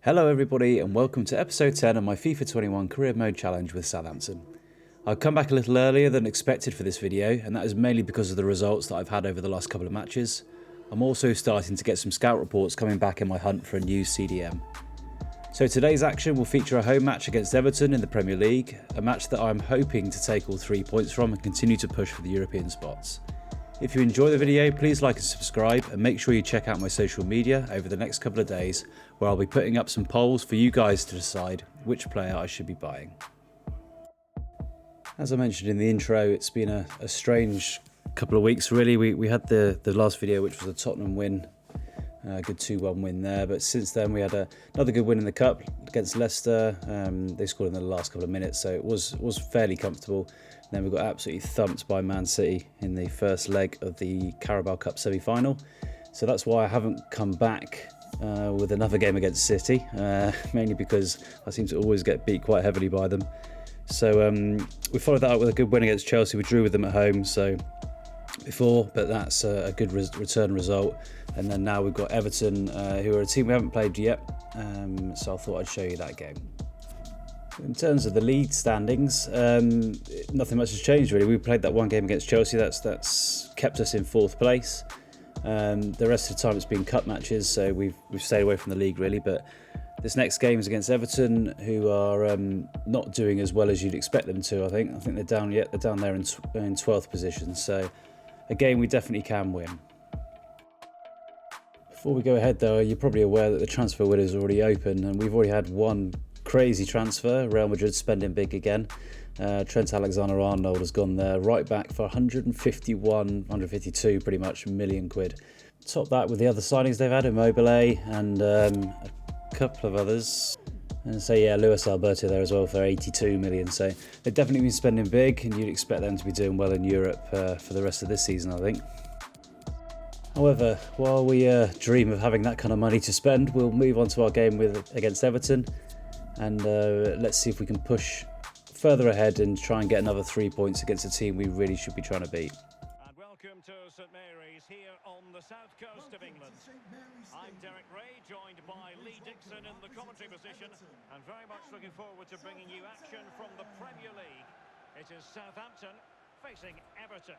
Hello everybody and welcome to episode 10 of my FIFA 21 career mode challenge with Southampton. I've come back a little earlier than expected for this video, and that is mainly because of the results that I've had over the last couple of matches. I'm also starting to get some scout reports coming back in my hunt for a new CDM. So today's action will feature a home match against Everton in the Premier League, a match that I'm hoping to take all 3 points from and continue to push for the European spots. If you enjoy the video, please like and subscribe, and make sure you check out my social media over the next couple of days, where I'll be putting up some polls for you guys to decide which player I should be buying. As I mentioned in the intro, it's been a strange couple of weeks really. We had the last video, which was a Tottenham win, a good 2-1 win there, but since then we had another good win in the Cup against Leicester. They scored in the last couple of minutes, so it was fairly comfortable. And then we got absolutely thumped by Man City in the first leg of the Carabao Cup semi-final. So that's why I haven't come back with another game against City, mainly because I seem to always get beat quite heavily by them. So we followed that up with a good win against Chelsea. We drew with them at home, but that's a good return result. And then now we've got Everton, who are a team we haven't played yet, so I thought I'd show you that game. In terms of the league standings, nothing much has changed really. We played that one game against Chelsea, that's kept us in 4th place. The rest of the time it's been cup matches, so we've stayed away from the league really. But this next game is against Everton, who are not doing as well as you'd expect them to. I think they're down there in 12th position, so a game we definitely can win. Before we go ahead though, you're probably aware that the transfer window is already open, and we've already had one crazy transfer. Real Madrid spending big again. Trent Alexander-Arnold has gone there right back for 152 pretty much million quid. Top that with the other signings they've had, Immobile and a couple of others. And so yeah, Luis Alberto there as well for 82 million. So they've definitely been spending big, and you'd expect them to be doing well in Europe for the rest of this season, I think. However, while we dream of having that kind of money to spend, we'll move on to our game against Everton, and let's see if we can push further ahead and try and get another 3 points against a team we really should be trying to beat. And welcome to St Mary's here on the south coast of England. I'm Derek Ray, joined by Lee Dixon in the commentary position, and very much looking forward to bringing you action from the Premier League. It is Southampton facing Everton.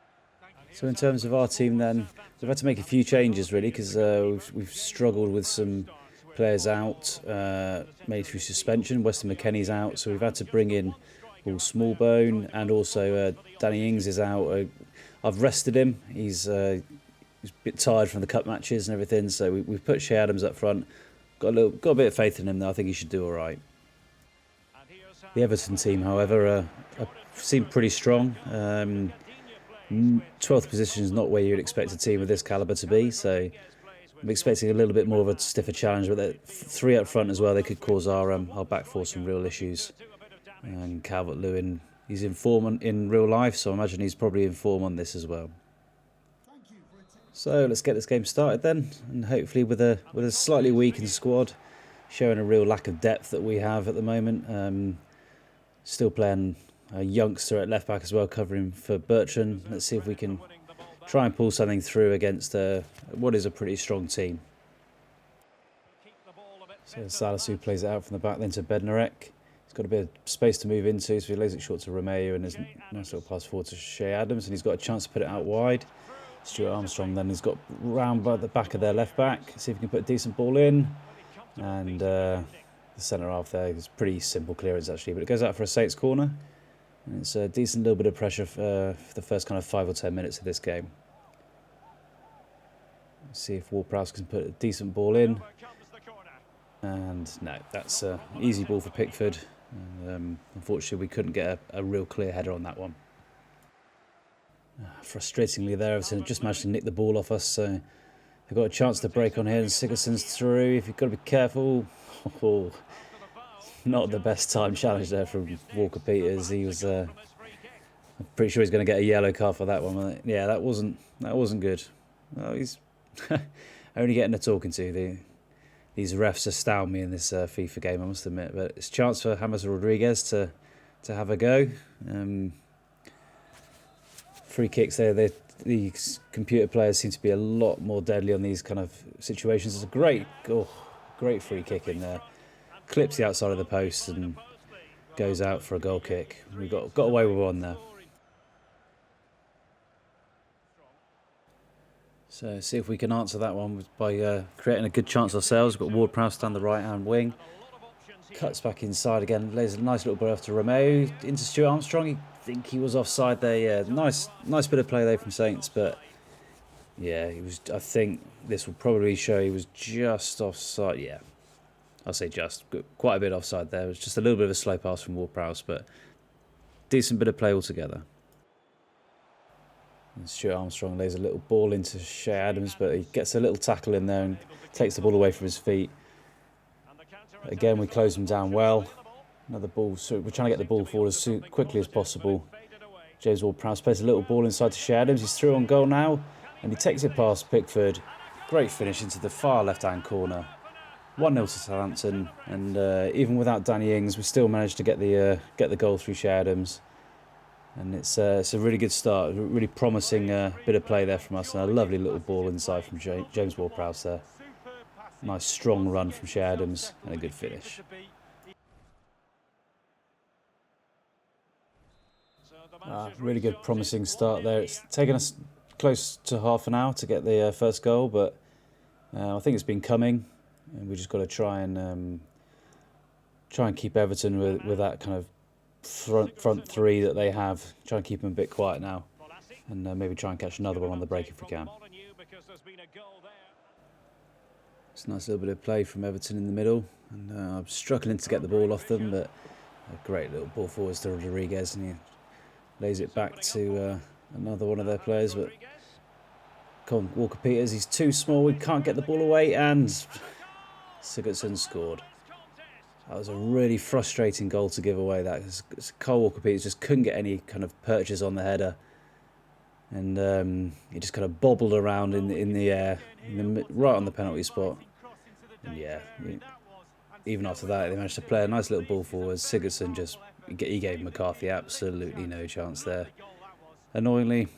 So in terms of our team then, we've had to make a few changes really, because we've struggled with some players out, made through suspension. Weston McKennie's out, so we've had to bring in Paul Smallbone, and also Danny Ings is out. I've rested him. He's a bit tired from the cup matches and everything, so we've put Shea Adams up front. Got a bit of faith in him though. I think he should do all right. The Everton team, however, seem pretty strong. 12th position is not where you'd expect a team of this calibre to be, so I'm expecting a little bit more of a stiffer challenge. But 3 up front as well, they could cause our back four some real issues. And Calvert-Lewin, he's in form in real life, so I imagine he's probably in form on this as well. So let's get this game started then, and hopefully with a slightly weakened squad, showing a real lack of depth that we have at the moment. Still playing a youngster at left back as well, covering for Bertrand. Let's see if we can try and pull something through against what is a pretty strong team. So Salisu plays it out from the back then to Bednarek. He's got a bit of space to move into, so he lays it short to Romeo, and there's a nice little pass forward to Shea Adams, and he's got a chance to put it out wide. Stuart Armstrong then has got round by the back of their left back. See if he can put a decent ball in, and the centre half there is pretty simple clearance actually, but it goes out for a Saints corner. And it's a decent little bit of pressure for the first kind of 5 or 10 minutes of this game. Let's see if Ward-Prowse can put a decent ball in. And no, that's an easy ball for Pickford. Unfortunately, we couldn't get a real clear header on that one. Frustratingly there, Everton just managed to nick the ball off us, so they've got a chance to break on here, and Sigurdsson's through. If you've got to be careful. Oh, not the best time challenge there from Walker Peters. He was, I'm pretty sure he's going to get a yellow card for that one. Yeah, that wasn't good. Well, he's only getting a talking to. These refs astound me in this FIFA game, I must admit. But it's a chance for James Rodriguez to have a go. Free kicks there. The computer players seem to be a lot more deadly on these kind of situations. It's a great free kick in there. clips the outside of the post and goes out for a goal kick. We got away with one there. So see if we can answer that one by creating a good chance ourselves. We've got Ward-Prowse down the right-hand wing. Cuts back inside again. Lays a nice little ball off to Romeo. Into Stuart Armstrong. I think he was offside there. Yeah, nice bit of play there from Saints. But yeah, he was. I think this will probably show he was just offside. Yeah, I'll say just. Quite a bit offside there. It was just a little bit of a slow pass from Ward-Prowse, but decent bit of play altogether. And Stuart Armstrong lays a little ball into Shea Adams, but he gets a little tackle in there and takes the ball away from his feet. Again, we close him down well. Another ball, so we're trying to get the ball forward as quickly as possible. James Ward-Prowse plays a little ball inside to Shea Adams. He's through on goal now, and he takes it past Pickford. Great finish into the far left-hand corner. 1-0 to Southampton, and even without Danny Ings, we still managed to get the goal through Shea Adams. And it's a really good start, really promising bit of play there from us, and a lovely little ball inside from James Ward-Prowse there. Nice strong run from Shea Adams and a good finish. Really good promising start there. It's taken us close to half an hour to get the first goal, but I think it's been coming, and we just got to try and keep Everton with that kind of front three that they have. Try and keep them a bit quiet now, and maybe try and catch another one on the break if we can. It's a nice little bit of play from Everton in the middle, and I'm struggling to get the ball off them, but a great little ball forwards to Rodriguez, and he lays it back to another one of their players, but come on, Walker-Peters, he's too small, we can't get the ball away, and Sigurdsson scored. That was a really frustrating goal to give away. That Kyle Walker-Peters just couldn't get any kind of purchase on the header, and he just kind of bobbled around in the air, right on the penalty spot. And yeah, even after that, they managed to play a nice little ball forward. Sigurdsson he gave McCarthy absolutely no chance there. Annoyingly,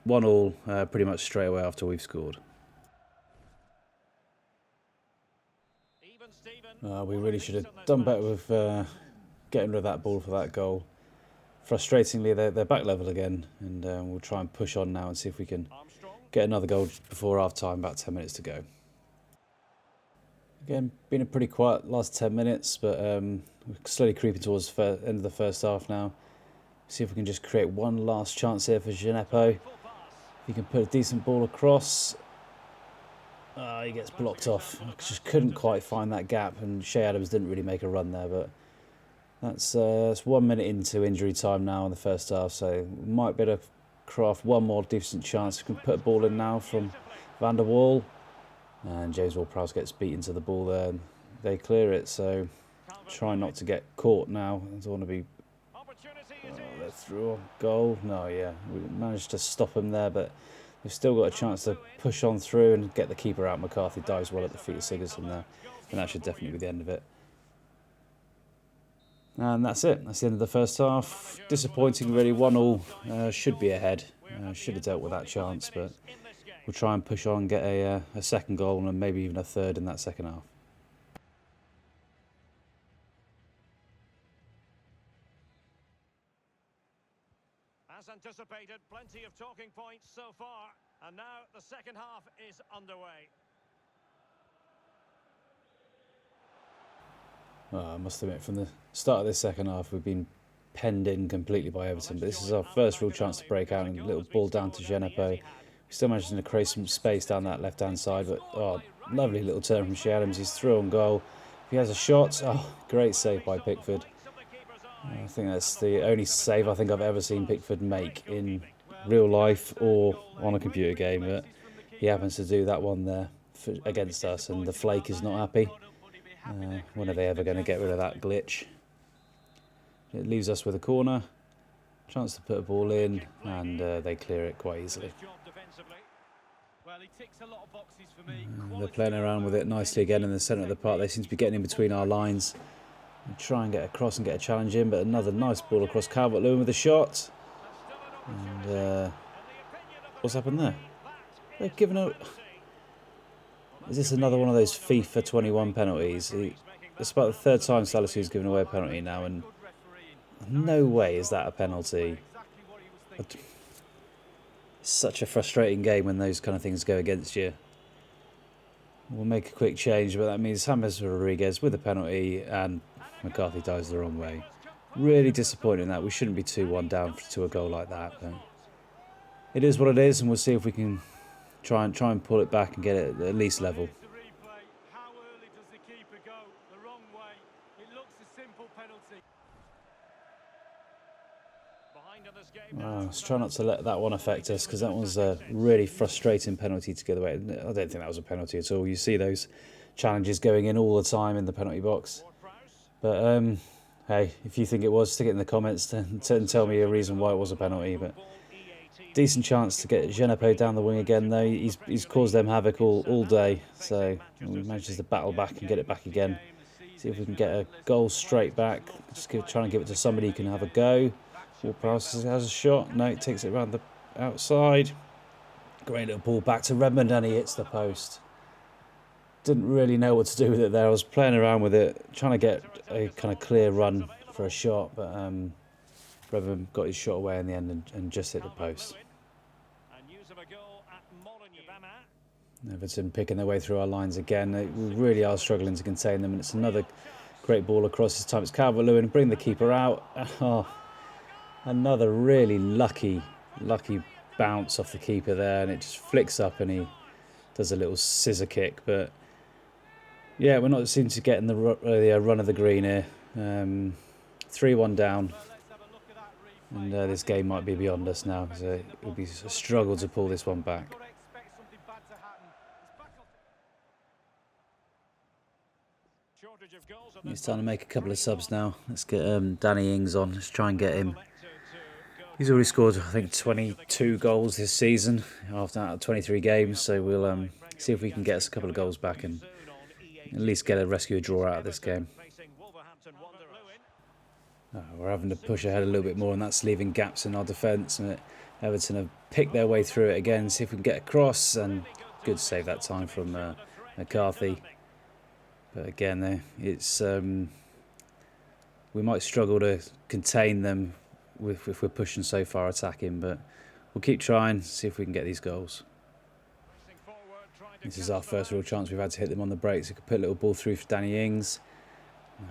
1-1 pretty much straight away after we've scored. We really should have done better with getting rid of that ball for that goal. Frustratingly, they're back level again, and we'll try and push on now and see if we can get another goal before half time, about 10 minutes to go. Again, been a pretty quiet last 10 minutes, but we're slowly creeping towards the end of the first half now. See if we can just create one last chance here for Gineppo. If he can put a decent ball across. He gets blocked off. I just couldn't quite find that gap, and Shea Adams didn't really make a run there, but that's 1 minute into injury time now in the first half, so we might be able to craft one more decent chance. We can put a ball in now from Van der Waal, and James Ward-Prowse gets beaten to the ball there, and they clear it, so try not to get caught now. I don't want to be... they're through on goal. No, yeah, we managed to stop him there, but we've still got a chance to push on through and get the keeper out. McCarthy dives well at the feet of Sigurdsson there, and that should definitely be the end of it. And that's it. That's the end of the first half. Disappointing, really. 1-1. Should be ahead. Should have dealt with that chance, but we'll try and push on and get a second goal and maybe even a third in that second half. As anticipated, plenty of talking points so far, and now the second half is underway. I must admit, from the start of this second half, we've been penned in completely by Everton, but this is our first real chance to break out, and a little ball down to Gineppo. We still managed to create some space down that left-hand side, but lovely little turn from Shea Adams. He's through on goal. If he has a shot, great save by Pickford. I think that's the only save I think I've ever seen Pickford make in real life or on a computer game, but he happens to do that one there against us, and the flake is not happy. When are they ever going to get rid of that glitch? It leaves us with a corner, chance to put a ball in, and they clear it quite easily. They're playing around with it nicely again in the centre of the park. They seem to be getting in between our lines. We try and get across and get a challenge in, but another nice ball across. Calvert-Lewin with a shot. And what's happened there? They've given a... Is this another one of those FIFA 21 penalties? it's about the third time Salisu's given away a penalty now, and no way is that a penalty. It's such a frustrating game when those kind of things go against you. We'll make a quick change, but that means James Rodriguez with a penalty, and McCarthy dies the wrong way. Really disappointing that. We shouldn't be 2-1 down to a goal like that, but it is what it is, and we'll see if we can try and pull it back and get it at least level. How early does the keeper go? The wrong way. It looks a simple penalty. Let's try not to let that one affect us, because that was a really frustrating penalty to get away. I don't think that was a penalty at all. You see those challenges going in all the time in the penalty box. But hey, if you think it was, stick it in the comments and tell me a reason why it was a penalty. But decent chance to get Genepo down the wing again, though. He's caused them havoc all day, so we manages to battle back and get it back again. See if we can get a goal straight back. Just try and give it to somebody who can have a go. Ward-Prowse has a shot. No, it takes it around the outside. Great little ball back to Redmond, and he hits the post. Didn't really know what to do with it there. I was playing around with it, trying to get a kind of clear run for a shot, but Redmond got his shot away in the end and just hit the post. Everton picking their way through our lines again. We really are struggling to contain them, and it's another great ball across. This time it's Calvert-Lewin, bring the keeper out. Oh, another really lucky bounce off the keeper there, and it just flicks up and he does a little scissor kick. But yeah, we're not seeming to get in the run of the green here. 3-1 down, and this game might be beyond us now. So it will be a struggle to pull this one back. It's time to make a couple of subs now. Let's get Danny Ings on. Let's try and get him. He's already scored, I think, 22 goals this season out of 23 games. So we'll see if we can get us a couple of goals back and at least get a rescue draw out of this game. We're having to push ahead a little bit more, and that's leaving gaps in our defence. And Everton have picked their way through it again. See if we can get across, and good save that time from McCarthy. But again, it's we might struggle to contain them if we're pushing so far attacking, but we'll keep trying, see if we can get these goals. This is our first real chance we've had to hit them on the breaks. We could put a little ball through for Danny Ings.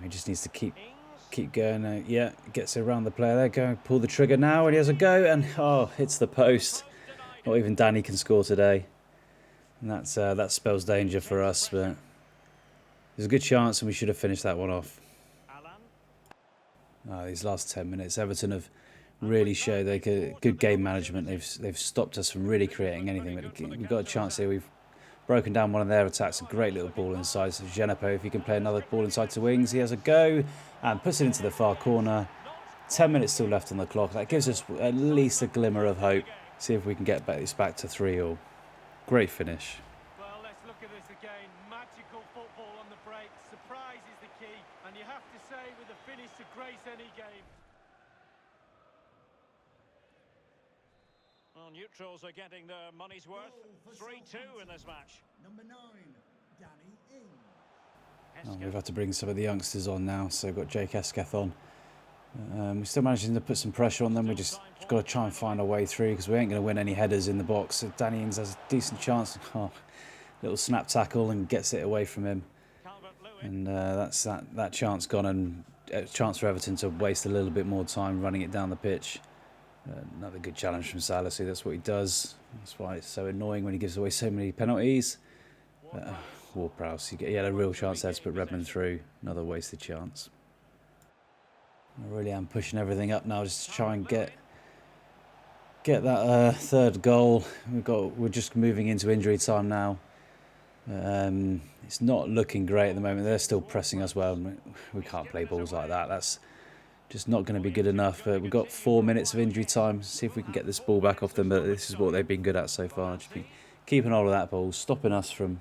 He just needs to keep going. Yeah, gets around the player there. Go pull the trigger now, and he has a go, and hits the post. Not even Danny can score today, and that spells danger for us. But there's a good chance, and we should have finished that one off. These last 10 minutes, Everton have really showed good game management. They've stopped us from really creating anything. But we've got a chance here. We've broken down one of their attacks. A great little ball inside. So Genepo, if he can play another ball inside to wings, he has a go and puts it into the far corner. 10 minutes still left on the clock. That gives us at least a glimmer of hope. See if we can get this back to 3-3. Great finish. Well, let's look at this again. Magical football on the break. Surprise is the key, and you have to say with a finish to grace any game. Well, neutrals are getting their money's worth. 3-2 in this match. Number 9, Danny Ings. We've had to bring some of the youngsters on now, so we've got Jake Esketh on. We're still managing to put some pressure on them. We just got to try and find our way through, because we ain't going to win any headers in the box. So Danny Ings has a decent chance. Little snap tackle and gets it away from him. And that's that chance gone, and a chance for Everton to waste a little bit more time running it down the pitch. Another good challenge from Salisu. That's what he does. That's why it's so annoying when he gives away so many penalties. Ward-Prowse, he had a real chance there to put Redmond through. Another wasted chance. I really am pushing everything up now just to try and get that third goal. We're just moving into injury time now. It's not looking great at the moment. They're still pressing us well. We can't play balls like that. That's just not going to be good enough. But we've got 4 minutes of injury time. See if we can get this ball back off them. But this is what they've been good at so far. Just keeping hold of that ball, stopping us from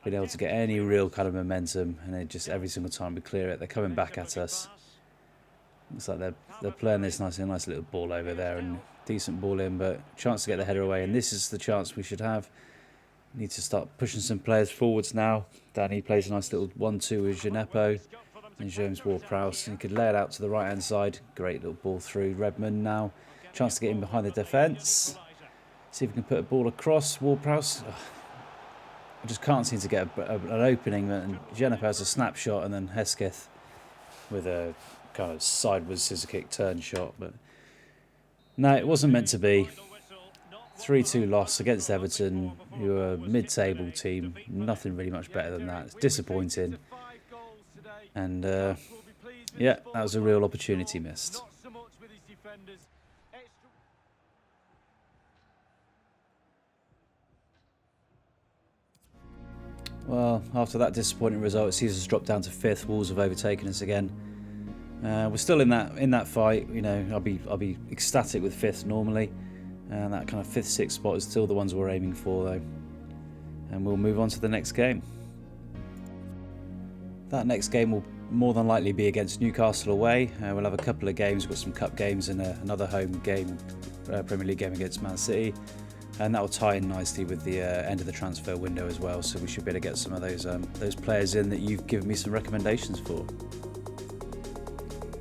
being able to get any real kind of momentum. And they just every single time we clear it, they're coming back at us. Looks like they're playing this nice little ball over there, and decent ball in, but chance to get the header away. And this is the chance we should have. Need to start pushing some players forwards now. Danny plays a nice little 1-2 with Genepo. And James Ward-Prowse, and he could lay it out to the right hand side. Great little ball through. Redmond now, chance to get in behind the defence. See if we can put a ball across. Ward-Prowse, I just can't seem to get an opening. And Jennifer has a snapshot, and then Hesketh with a kind of sideways scissor kick turn shot. But no, it wasn't meant to be. 3-2 loss against Everton, who are a mid-table team. Nothing really much better than that. It's disappointing. And yeah, that was a real opportunity missed. Well, after that disappointing result, it sees us drop down to 5th. Wolves have overtaken us again. We're still in that fight. You know, I'll be ecstatic with 5th normally, and that kind of 5th, 6th spot is still the ones we're aiming for though. And we'll move on to the next game. That next game will more than likely be against Newcastle away. We'll have a couple of games. We've got some cup games and another home game, Premier League game against Man City. And that will tie in nicely with the end of the transfer window as well. So we should be able to get some of those players in that you've given me some recommendations for.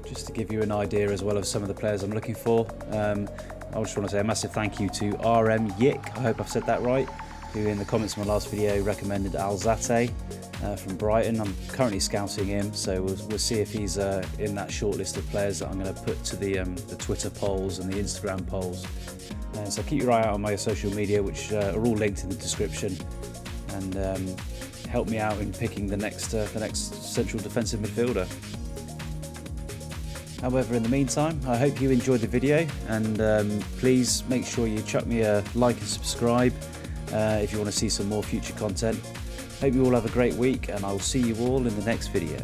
Just to give you an idea as well of some of the players I'm looking for. I just want to say a massive thank you to RM Yick, I hope I've said that right, who in the comments of my last video recommended Alzate from Brighton. I'm currently scouting him, so we'll see if he's in that short list of players that I'm going to put to the Twitter polls and the Instagram polls. So keep your eye out on my social media, which are all linked in the description, and help me out in picking the next central defensive midfielder. However, in the meantime, I hope you enjoyed the video, and please make sure you chuck me a like and subscribe if you want to see some more future content. Hope you all have a great week, and I will see you all in the next video.